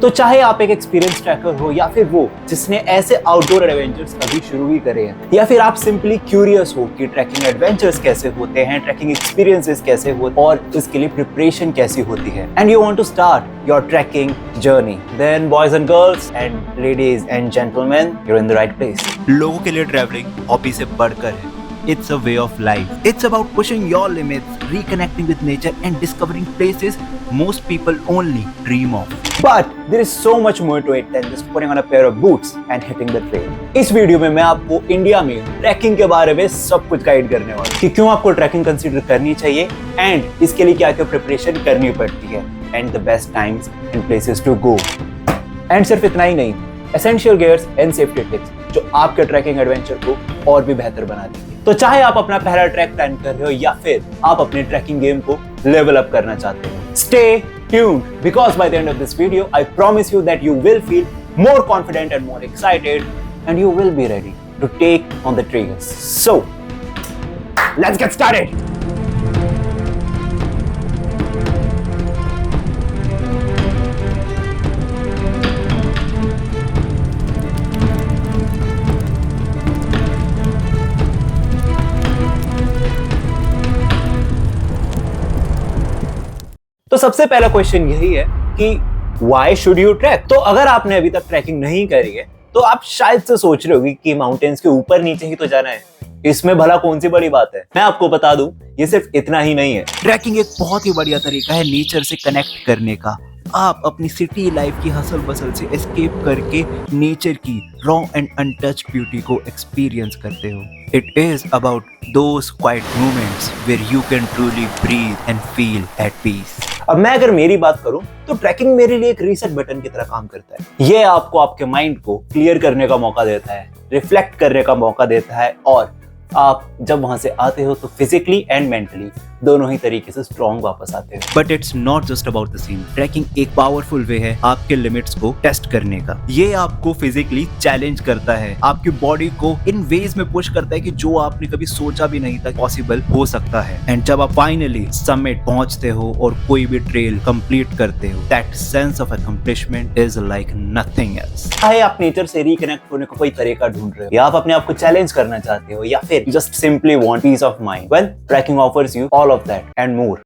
तो चाहे आप एक एक्सपीरियंस ट्रैकर हो या फिर वो जिसने ऐसे आउटडोर एडवेंचर्स अभी शुरू ही करे हैं, या फिर आप सिंपली क्यूरियस हो कि ट्रैकिंग एडवेंचर्स कैसे होते हैं, ट्रैकिंग एक्सपीरियंसेस कैसे होते हैं और इसके लिए प्रिपरेशन कैसी होती है, and you want to start your trekking journey, then boys and girls and ladies and gentleman, you are in the right place. लोगों के लिए ट्रैवलिंग हॉबी से बढ़कर है। It's a way of life. It's about pushing your limits, reconnecting with nature and discovering places most people only dream of. But there is so much more to it than just putting on a pair of boots and hitting the trail. इस video में मैं आपको India में trekking के बारे में सब कुछ गाइड करने वाला हूँ कि क्यों आपको ट्रैकिंग कंसीडर करनी चाहिए एंड इसके लिए क्या क्या प्रिपरेशन करनी पड़ती है and the best times and places to go. And सिर्फ इतना ही नहीं, essential gears and safety tips जो आपके ट्रैकिंग एडवेंचर को और भी बेहतर बना देंगे। तो चाहे आप अपना पहला ट्रैक प्लान कर रहे हो या फिर आप अपने ट्रैकिंग गेम को लेवल अप करना चाहते हो, stay tuned because by the end of this video I promise you that you will feel more confident and more excited and you will be ready to take on the trails. So let's get started. तो सबसे पहला question यही है कि why should you track. तो अगर आपने अभी तक ट्रैकिंग नहीं करी है तो आप शायद से सोच रहे होगी कि माउंटेन्स के ऊपर नीचे ही तो जाना है, इसमें भला कौन सी बड़ी बात है। मैं आपको बता दूं, ये सिर्फ इतना ही नहीं है। ट्रैकिंग एक बहुत ही बढ़िया तरीका है नेचर से कनेक्ट करने का। आप अपनी सिटी लाइफ की हसल बसल से एस्केप करके नेचर की रॉ एंड अनटच्ड ब्यूटी को एक्सपीरियंस करते हो। It is about those quiet moments where you can truly breathe and feel at peace. अब मैं अगर मेरी बात करूं तो ट्रैकिंग मेरे लिए एक रीसेट बटन की तरह काम करता है। ये आपको आपके माइंड को क्लियर करने का मौका देता है, रिफ्लेक्ट करने का मौका देता है और आप जब वहां से आते हो तो फिजिकली एंड मेंटली दोनों ही तरीके से स्ट्रॉन्ग वापस आते हो। But it's not just about the scene. Trekking एक पावरफुल वे है आपके लिमिट्स को टेस्ट करने का। ये आपको फिजिकली चैलेंज करता है, आपकी बॉडी को इन वेज में पुश करता है कि जो आपने कभी सोचा भी नहीं था पॉसिबल हो सकता है। एंड जब आप फाइनली समिट पहुंचते हो और कोई भी ट्रेल कंप्लीट करते हो, that sense of accomplishment is like nothing else. चाहे आप नेचर से रिकनेक्ट होने का कोई तरीका ढूंढ रहे हो या आप अपने आप को चैलेंज करना चाहते हो या फिर just simply want peace of mind, well trekking offers you all of that and more.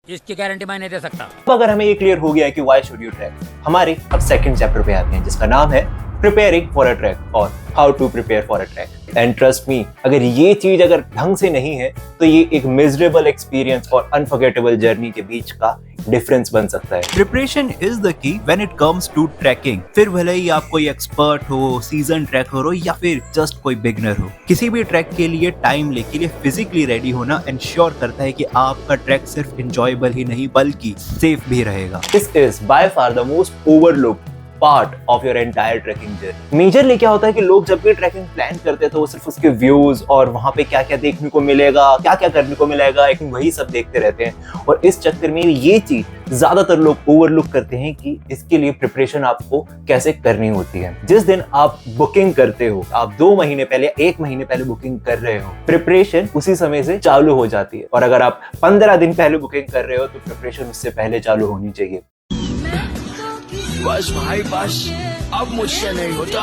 इसकी गारंटी मैं नहीं दे सकता। अब अगर हमें ये क्लियर हो गया है कि why should you trek, हमारे अब सेकंड चैप्टर पे आते हैं जिसका नाम है preparing for a trek और how to prepare for a trek. And trust me, अगर ये चीज अगर ढंग से नहीं है तो ये एक मिजरेबल एक्सपीरियंस और अनफॉरगेटेबल जर्नी के बीच का डिफरेंस बन सकता है। Preparation is the key when it comes to trekking. फिर भले ही आप कोई एक्सपर्ट हो, सीजन ट्रैकर हो या फिर जस्ट कोई बिगनर हो, किसी भी ट्रैक के लिए टाइम लेके लिए फिजिकली रेडी होना इंश्योर करता है कि आपका ट्रैक सिर्फ एंजॉयबल ही नहीं बल्कि सेफ भी रहेगा। This is by far the most overlooked part of your entire trekking journey. Majorly क्या होता है कि लोग जब भी ट्रैकिंग प्लान करते हैं तो वो सिर्फ उसके व्यूज और वहां पे क्या क्या देखने को मिलेगा, क्या क्या करने को मिलेगा, एक वही सब देखते रहते हैं और इस चक्कर में ये चीज ज्यादातर लोग ओवरलुक करते हैं कि इसके लिए प्रिपरेशन आपको कैसे करनी होती है। जिस दिन आप बुकिंग करते हो, आप 2 महीने पहले 1 महीने पहले बुकिंग कर रहे हो, प्रिपरेशन उसी समय से चालू हो जाती है और अगर आप 15 दिन पहले बुकिंग कर रहे हो तो प्रिपरेशन उससे पहले चालू होनी चाहिए। बस भाई बस, अब मुझसे नहीं होता,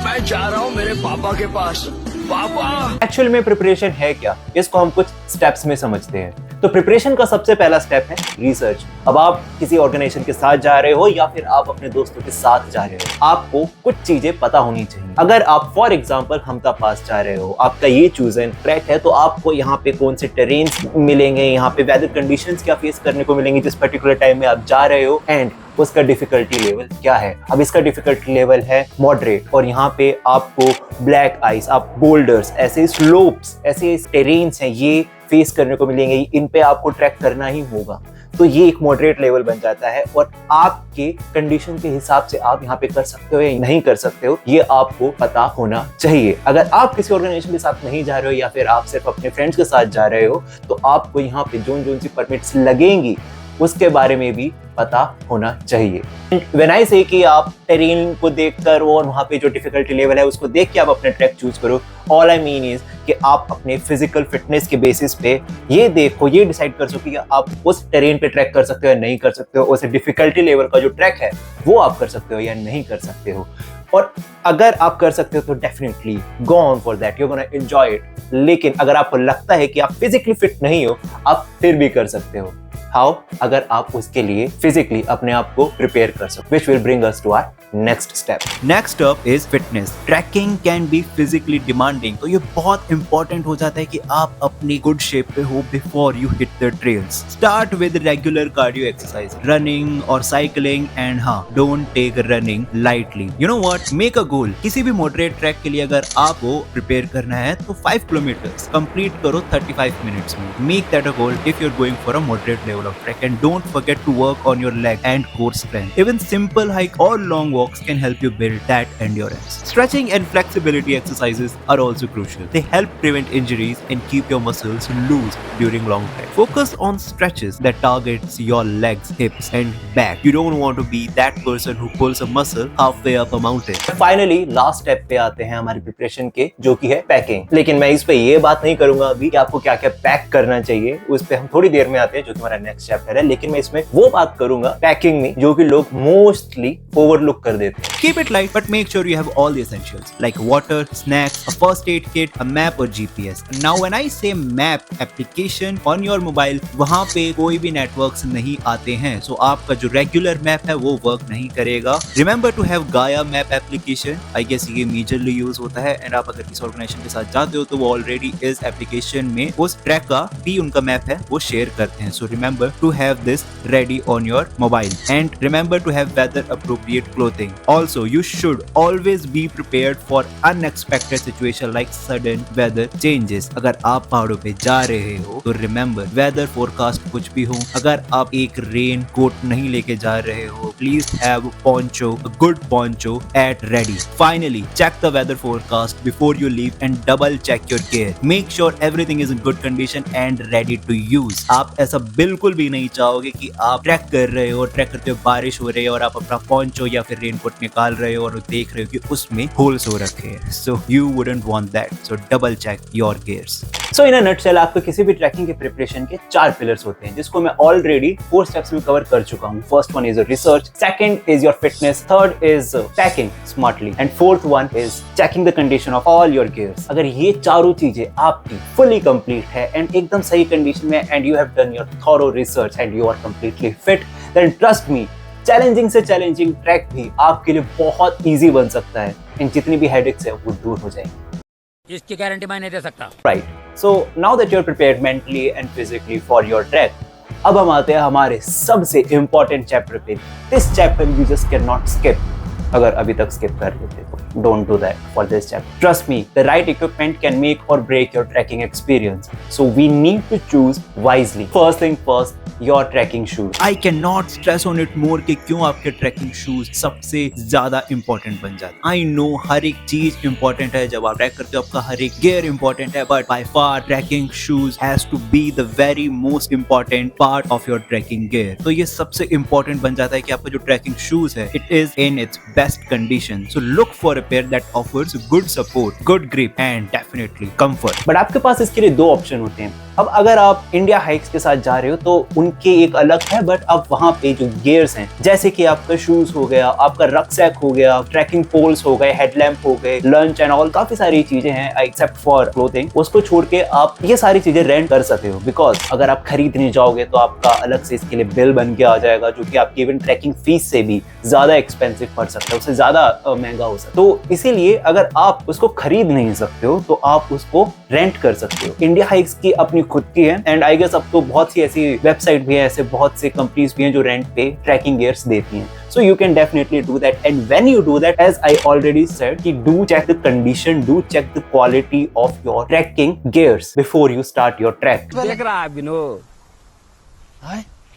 मैं जा रहा हूँ मेरे पापा के पास। पापा। एक्चुअल में प्रिपरेशन है क्या, इसको हम कुछ स्टेप्स में समझते हैं। तो प्रिपरेशन का सबसे पहला स्टेप है रिसर्च। अब आप किसी ऑर्गेनाइजेशन के साथ जा रहे हो या फिर आप अपने दोस्तों के साथ जा रहे हो, आपको कुछ चीजें पता होनी चाहिए। अगर आप फॉर एग्जांपल हमता पास जा रहे हो, आपका ये चूजन ट्रैक है तो आपको यहाँ पे कौन से टेरेन्स मिलेंगे, यहाँ पे वेदर कंडीशंस क्या फेस करने को मिलेंगे जिस पर्टिकुलर टाइम में आप जा रहे हो एंड उसका डिफिकल्टी लेवल क्या है। अब इसका डिफिकल्टी लेवल है मॉडरेट और यहाँ पे आपको ब्लैक आइस, आप बोल्डर्स, ऐसे स्लोप्स, ऐसे टेरेन्स हैं ये फेस करने को मिलेंगे, इन पे आपको ट्रैक करना ही होगा। तो ये एक मॉडरेट लेवल बन जाता है और आपके कंडीशन के हिसाब से आप यहाँ पे कर सकते हो या नहीं कर सकते हो ये आपको पता होना चाहिए। अगर आप किसी ऑर्गेनाइजेशन के साथ नहीं जा रहे हो या फिर आप सिर्फ अपने फ्रेंड्स के साथ जा रहे हो तो आपको यहाँ पे जोन सी परमिट्स लगेंगी उसके बारे में भी पता होना चाहिए। व्हेन आई से कि आप टेरेन को देखकर और वहां पे जो डिफिकल्टी लेवल है उसको देख के आप अपने ट्रैक चूज करो, ऑल आई मीन इज कि आप अपने फिजिकल फिटनेस के बेसिस पे ये देखो, ये डिसाइड कर सको कि आप उस टेरेन पे ट्रैक कर सकते हो या नहीं कर सकते हो, उस डिफिकल्टी लेवल का जो ट्रैक है वो आप कर सकते हो या नहीं कर सकते हो। और अगर आप कर सकते हो तो definitely go on for that, you gonna enjoy it. लेकिन अगर आपको लगता है कि आप फिजिकली फिट नहीं हो, आप फिर भी कर सकते हो। हाउ? अगर आप उसके लिए फिजिकली अपने आप को प्रिपेयर कर सको, which will bring us to our next step. Next up is fitness. Trekking can be physically demanding. तो ये बहुत important हो जाता है कि आप अपनी good shape पे हो before you hit the trails. Start with regular cardio exercise, running or cycling, and हाँ, don't take running lightly. You know what? Make a goal. किसी भी moderate track के लिए अगर आपको prepare करना है तो 5 kilometers complete करो 35 minutes में. Make that a goal if you're going for a moderate level of trek, and don't forget to work on your leg and core strength. Even simple hike or long walks can help you build that endurance. Stretching and flexibility exercises are also crucial. They help prevent injuries and keep your muscles loose during long trek. Focus on stretches that targets your legs, hips and back. You don't want to be that person who pulls a muscle halfway up a mountain. Finally last step पे आते हैं हमारी preparation के, जो कि है packing. लेकिन मैं इस पे ये बात नहीं करूंगा अभी कि आपको क्या क्या पैक करना चाहिए, उस पे हम थोड़ी देर में आते हैं, जो कि हमारा नेक्स्ट चैप्टर है। लेकिन मैं इसमें वो बात करूंगा पैकिंग में जो कि लोग मोस्टली ओवरलुक कर देते हैं। Keep it light, but make sure you have all the essentials like water, snacks, a first aid kit, a map or GPS. Now when I say map application on your mobile, वहाँ पे कोई भी networks नहीं आते हैं, so आपका जो regular map है वो work नहीं करेगा. Remember to have Gaia map application. I guess ये majorly use होता है, and आप अगर किसी organization के साथ जाते हो तो वो already इस application में उस track का भी उनका map है वो share करते हैं. So remember to have this ready on your mobile, and remember to have weather appropriate clothing. Also, you should always be prepared for unexpected situation like sudden weather changes. अगर आप पहाड़ों पे जा रहे हो तो remember weather forecast कुछ भी हो, अगर आप एक रेन कोट नहीं लेके जा रहे हो, please have poncho, a good poncho at ready. Finally, check the weather forecast before you leave and double check your gear. Make sure everything is in good condition and ready to use. आप ऐसा बिल्कुल भी नहीं चाहोगे कि आप track कर रहे हो, ट्रैक करते हो बारिश हो रही है और आप अपना poncho या फिर रेनकोट निकाल रहे हो और देख रहे हो कि उसमें होल्स हो रखे हैं. So you wouldn't want that. So double check your gears. So in a nutshell आपको किसी भी ट्रैकिंग के प्रिपरेशन के 4 पिलर्स होते हैं, जिसको मैं ऑलरेडी 4 स्टेप्स में कवर कर चुका हूँ. First one is research, second is your fitness, third is packing smartly and fourth one is checking the condition of all your gears. अगर ये चारों चीजें आपकी फुली कंप्लीट है एंड एकदम सही कंडीशन में, and you have done your thorough research and you are completely fit, then trust me, challenging से चैलेंजिंग ट्रैक भी आपके लिए बहुत इजी बन सकता है एंड जितनी भी हेडेक्स है वो दूर हो जाएंगी. इसकी गारंटी मैं नहीं दे सकता. Right. So now that you're prepared mentally and physically for your trek, अब हम आते हैं हमारे सबसे important chapter पे. This chapter you just cannot skip. अगर अभी तक skip कर लेते तो don't do that for this chapter. Trust me, the right equipment can make or break your trekking experience. So we need to choose wisely. First thing first, your trekking shoes. I cannot stress on it more कि क्यों आपके trekking shoes सबसे ज्यादा important बन जाते हैं. I know हर एक चीज इंपॉर्टेंट है, जब आप ट्रैक करते हो आपका हर एक गियर इंपॉर्टेंट है, but by far trekking shoes has to be the very most important part of your trekking gear. तो ये सबसे इंपॉर्टेंट बन जाता है कि आपका जो ट्रैकिंग शूज है, it is in its best condition. So look for a pair that offers good support, good grip and definitely comfort. But आपके पास इसके लिए 2 ऑप्शन होते हैं. अब अगर आप इंडिया हाइक्स के साथ जा रहे हो तो उनके एक अलग है, बट अब वहां पे जो गियर्स हैं, जैसे कि आपका शूज हो गया, आपका रक्सैक हो गया, ट्रैकिंग पोल्स हो गए, हेडलैम्प हो गए, लंच एंड ऑल, काफी सारी चीजें हैं एक्सेप्ट फॉर क्लोथिंग. उसको छोड़ के आप ये सारी चीजें रेंट कर सकते हो, बिकॉज अगर आप खरीदने जाओगे तो आपका अलग से इसके लिए बिल बन के आ जाएगा, जो कि आपकी इवन ट्रैकिंग फीस से भी ज्यादा एक्सपेंसिव पड़ सकता है, उससे ज्यादा महंगा हो सकता है. तो इसीलिए अगर आप उसको खरीद नहीं सकते हो तो आप उसको रेंट कर सकते हो. इंडिया हाइक्स की अपनी खुद की है, एंड आई गेस अब तो बहुत सी ऐसी वेबसाइट भी है, ऐसे बहुत से कंपनीज भी हैं जो रेंट पे ट्रैकिंग गियर्स देती हैं. So you can definitely do that, and when you do that, as I already said, कि do check the condition, do check the quality of your trekking gears before you start your trek. देख रहा है विनोद,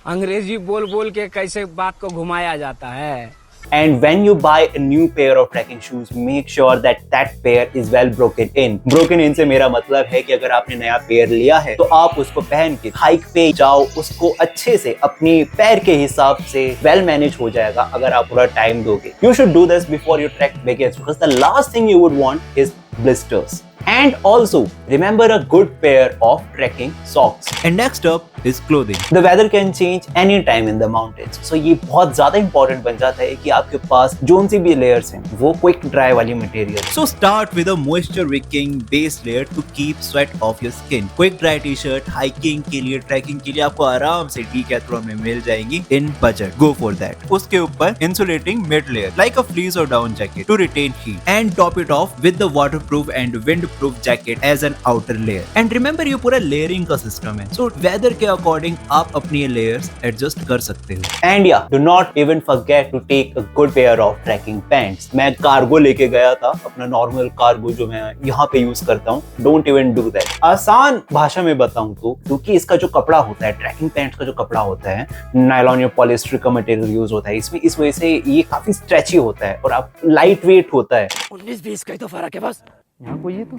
अंग्रेजी बोल बोल के कैसे बात को घुमाया जाता है. And when you buy a new pair of trekking shoes, make sure that that pair is well broken in. Broken in से मेरा मतलब है कि अगर आपने नया पेयर लिया है तो आप उसको पहन के हाइक पे जाओ, उसको अच्छे से अपनी पैर के हिसाब से वेल मैनेज हो जाएगा अगर आप पूरा टाइम दोगे. You should do this before your trek begins because the last thing you would want is blisters. And also remember a good pair of trekking socks. And next up is clothing. The weather can change any time in the mountains. So ये बहुत ज्यादा important बन जाता है कि आपके पास zone सी भी layers हैं वो क्विक ड्राई वाली material. So start with a moisture wicking base layer to keep sweat off your skin. Quick dry t-shirt hiking के लिए, trekking के लिए आपको आराम से Decathlon में मिल जाएंगी in budget. Go for that. उसके ऊपर insulating mid layer like a fleece or down jacket to retain heat and top it off with the waterproof and windproof jacket as an outer layer. And remember ये पूरा layering का system है. So weather के according आप अपनी layers adjust कर सकते हो. And yeah, do not even forget to take a good pair of trekking pants. मैं कार्गो लेके गया था, अपना नॉर्मल कार्गो जो मैं यहाँ पे यूज करता हूँ. Don't even do that. आसान भाषा में बताऊँ तो क्योंकि इसका जो कपड़ा होता है, ट्रैकिंग पैंट्स का जो कपड़ा होता है, नायलॉन या पॉलिस्टर का मटेरियल यूज होता है इसमें. इस वजह से ये काफी स्ट्रेची होता है और आप लाइट वेट होता है. 19-20 का ही तो फर्क है बस. यहाँ कोई है तो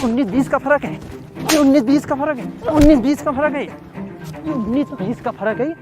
19-20 का फर्क है. 19-20 का फर्क है. 19-20 का फर्क है. 19-20 का फर्क है.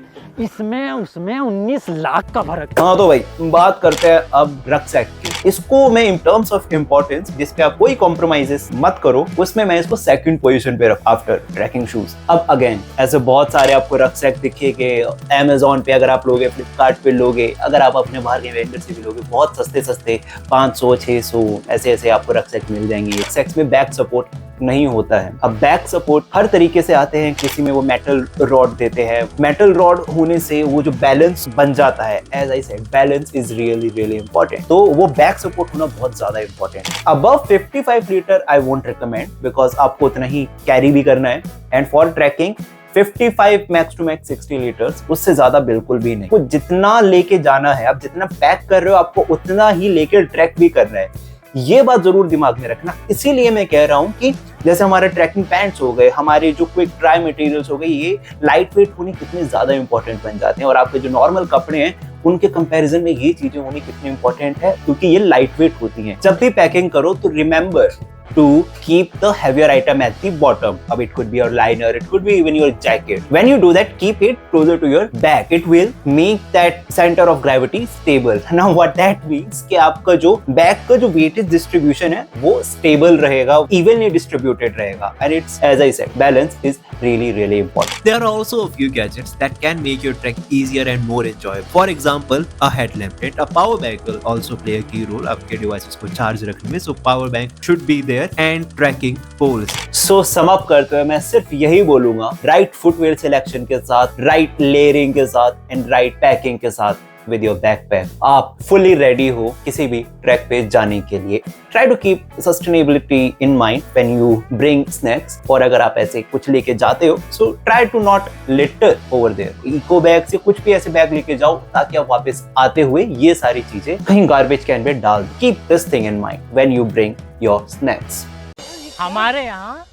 इसमें उसमें 19 लाख का फर्क है. हाँ तो भाई बात करते हैं अब रक्सैक की. इसको मैं इन टर्म्स ऑफ इम्पोर्टेंस जिस पे आप कोई कॉम्प्रोमाइजेस मत करो उसमें मैं इसको सेकंड पोजीशन पे रख आफ्टर ट्रैकिंग शूज. अब अगेन ऐसे बहुत सारे आपको रक्सैक दिखेंगे Amazon पे, अगर आप लोगे फ्लिपकार्ट पे लोगे, अगर आप अपने बाहर के वेंडर से भी लोगे, बहुत सस्ते सस्ते 500-600 ऐसे आपको रक्सैक मिल जाएंगे. रक्सैक्स में बैक सपोर्ट नहीं होता है. अब बैक सपोर्ट हर तरीके से आते हैं. किसी में वो मेटल रॉड देते हैं. मेटल रॉड होने से वो जो बैलेंस बन जाता है, as I said balance is really important. तो वो बैक सपोर्ट होना बहुत ज्यादा important. Above 55 litre I won't recommend because आपको उतना ही कैरी भी करना है. And for trekking 55 max to max 60 litres, उससे ज्यादा बिल्कुल भी नहीं. तो जितना लेके जाना है, आप जितना पैक कर रहे हो आपको उतना ही लेके ट्रैक भी करना है. ये बात जरूर दिमाग में रखना. इसीलिए मैं कह रहा हूँ कि जैसे हमारे ट्रैकिंग पैंट्स हो गए, हमारे जो क्विक ड्राई मटेरियल्स हो गए, ये लाइट वेट होने कितने ज्यादा इंपॉर्टेंट बन जाते हैं. और आपके जो नॉर्मल कपड़े हैं उनके कंपैरिजन में ये चीजें होनी कितनी इंपॉर्टेंट है क्योंकि ये लाइट वेट होती हैं. जब भी पैकिंग करो तो remember to keep the heavier item at the bottom. It could be your liner, it could be even your jacket. When you do that, keep it closer to your back. It will make that center of gravity stable. Now what that means कि आपका जो back का जो weightage distribution है वो stable रहेगा, evenly distributed रहेगा. And it's, as I said, balance is really important. There are also a few gadgets that can make your trek easier and more enjoyable. For example, a headlamp. A power bank will also play a key role आपके devices को charge रखने में. So power bank should be there and tracking poles. So sum up करते हुए मैं सिर्फ यही बोलूंगा, राइट फुटवेयर सिलेक्शन के साथ, राइट लेयरिंग के साथ एंड राइट पैकिंग के साथ with your backpack आप fully ready हो किसी भी ट्रैक पे जाने के लिए. Try to keep sustainability in mind when you bring snacks. और अगर आप ऐसे कुछ लेके जाते हो so try to not litter over there. Eco bag से कुछ भी ऐसे बैग लेके जाओ ताकि आप वापस आते हुए ये सारी चीजें कहीं गार्बेज कैन में डाल दो. Keep this thing in mind when you bring your snacks. हमारे यहाँ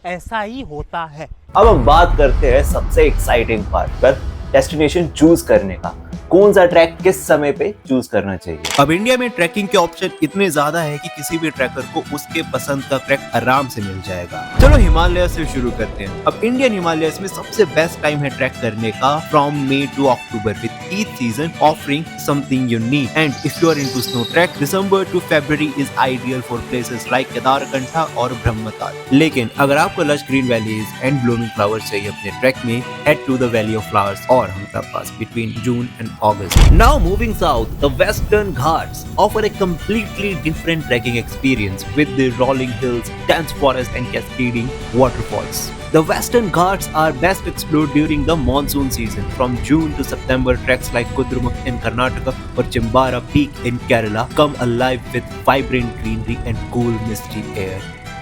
ऐसा ही होता है. अब हम बात करते हैं सबसे एक्साइटिंग पार्ट पर, डेस्टिनेशन चूज करने का. कौन सा ट्रैक किस समय पे चूज करना चाहिए. अब इंडिया में ट्रैकिंग के ऑप्शन इतने ज्यादा है कि किसी भी ट्रैकर को उसके पसंद का ट्रैक आराम से मिल जाएगा. चलो हिमालय से शुरू करते हैं. अब इंडियन हिमालयस में सबसे बेस्ट टाइम है ट्रैक करने का from May to October with each season offering something unique. And if you are into snow trek, December to February is ideal for places like Kedarkantha और ब्रह्मताल. लेकिन अगर आपको lush green valleys and blooming flowers चाहिए अपने trek में, head to the valley of flowers और Hampta pass between June and August. Now moving south, the Western Ghats offer a completely different trekking experience with the rolling hills, dense forest and cascading waterfalls. The Western Ghats are best explored during the monsoon season. From June to September, treks like Kudremukh in Karnataka or Chimbara Peak in Kerala come alive with vibrant greenery and cool misty air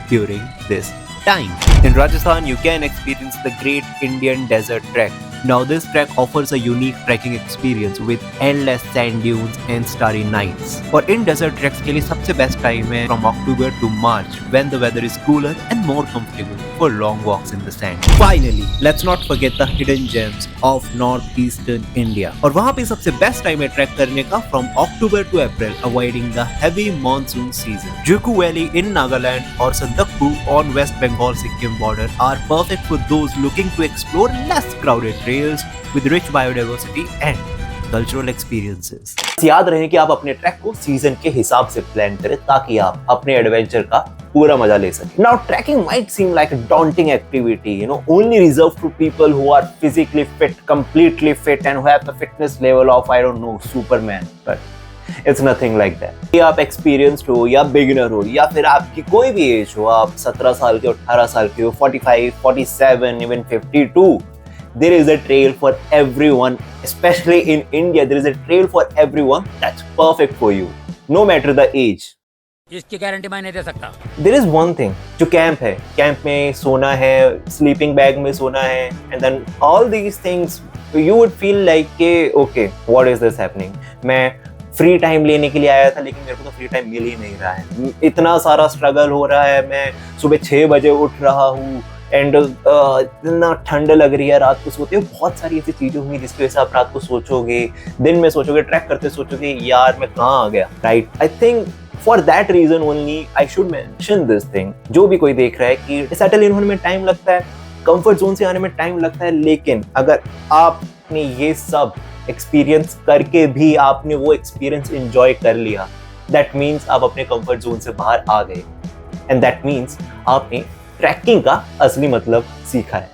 during this time. In Rajasthan, you can experience the Great Indian Desert Trek, Now this trek offers a unique trekking experience with endless sand dunes and starry nights. और इन desert treks के लिए सबसे best time है from October to March when the weather is cooler and more comfortable for long walks in the sand. Finally, let's not forget the hidden gems of northeastern India. और वहाँ पे सबसे best time है trek करने का from October to April, avoiding the heavy monsoon season. Juku Valley in Nagaland और Sandakphu on West Bengal-Sikkim border are perfect for those looking to explore less crowded trails with rich biodiversity and cultural experiences. याद रहे कि आप अपने track को season के हिसाब से प्लान करें ताकि आप अपने एडवेंचर का पूरा मजा ले सकें. Now trekking might seem like a daunting activity, only reserved to people who are physically fit, completely fit and who have the fitness level of, I don't know, Superman. But it's nothing like that. ये आप experienced हो या beginner हो या फिर आपकी कोई भी एज हो, आप 17 साल के हो, 18 साल के हो, 45, 47, even 52, there is a trail for everyone. Especially in India, there is a trail for everyone that's perfect for you, no matter the age. इसकी गारंटी मैं नहीं दे सकता. There is one thing, जो कैंप है, कैंप में सोना है, sleeping bag में सोना है, and then all these things, you would feel like के okay, what is this happening? मैं फ्री टाइम लेने के लिए आया था लेकिन मेरे को तो फ्री टाइम मिल ही नहीं रहा है. इतना सारा स्ट्रगल हो रहा है, मैं सुबह 6 बजे उठ रहा हूँ एंड इतना ठंड लग रही है, रात को सोते हो, बहुत सारी ऐसी चीजें होंगी जिसकी वजह से आप रात को सोचोगे, दिन में सोचोगे, ट्रैक करते सोचोगे यार मैं कहाँ आ गया. Right, I think for that reason only I should mention this thing. जो भी कोई देख रहा है कि सेटल इन होने में टाइम लगता है, कंफर्ट जोन से आने में टाइम लगता है, लेकिन अगर आपने ये सब एक्सपीरियंस करके भी आपने वो एक्सपीरियंस एंजॉय कर लिया, दैट मीन्स आप अपने कंफर्ट जोन से बाहर आ गए एंड दैट मीन्स आपने ट्रैकिंग का असली मतलब सीखा है.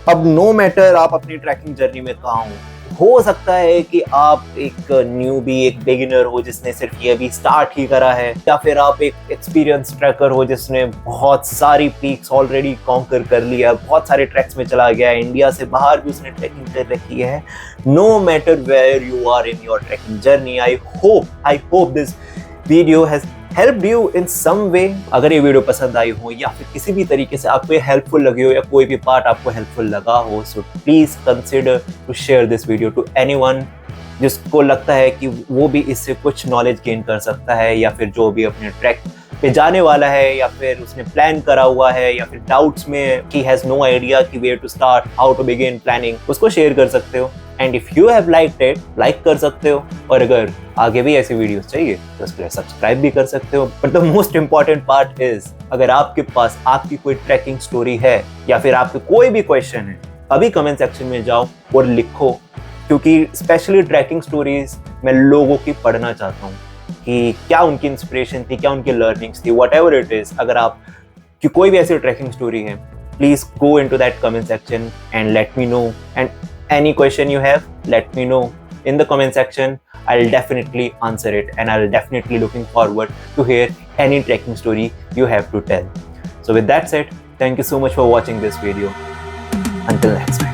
अब नो मैटर आप अपनी ट्रैकिंग जर्नी में कहाँ हो सकता है कि आप एक न्यूबी, एक बिगिनर हो जिसने सिर्फ ये अभी स्टार्ट ही करा है, या फिर आप एक एक्सपीरियंस ट्रैकर हो जिसने बहुत सारी पीक्स ऑलरेडी कॉन्कर कर लिया, बहुत सारे ट्रैक्स में चला गया, इंडिया से बाहर भी उसने ट्रैकिंग कर रखी है. No matter where you are in your trekking journey, I hope this video has helped you in some way. अगर ये वीडियो पसंद आई हो या फिर किसी भी तरीके से आपको ये हेल्पफुल लगी हो या कोई भी पार्ट आपको हेल्पफुल लगा हो, so please consider to share this video to anyone जिसको लगता है कि वो भी इससे कुछ नॉलेज गेन कर सकता है, या फिर जो भी अपने ट्रैक पे जाने वाला है या फिर उसने प्लान करा हुआ है या फिर डाउट्स में ही हैज नो आइडिया कि where to start, how to begin planning, उसको शेयर कर सकते हो. And if you have liked it, like कर सकते हो, और अगर आगे भी ऐसी वीडियोस चाहिए तो उसके लिए सब्सक्राइब भी कर सकते हो. But the most important part is, अगर आपके पास आपकी कोई ट्रैकिंग स्टोरी है या फिर आपके कोई भी क्वेश्चन है, अभी कमेंट सेक्शन में जाओ और लिखो, क्योंकि स्पेशली ट्रैकिंग स्टोरीज मैं लोगों की पढ़ना चाहता हूँ कि क्या उनकी इंस्पिरेशन थी, क्या उनकी लर्निंग्स थी, वट एवर इट इज. अगर आप की कोई भी ऐसी ट्रैकिंग स्टोरी है, please go into that comment section and let me know. And any question you have, let me know in the comment section. I'll definitely answer it and I'll definitely looking forward to hear any trekking story you have to tell. So with that said, thank you so much for watching this video. Until next time.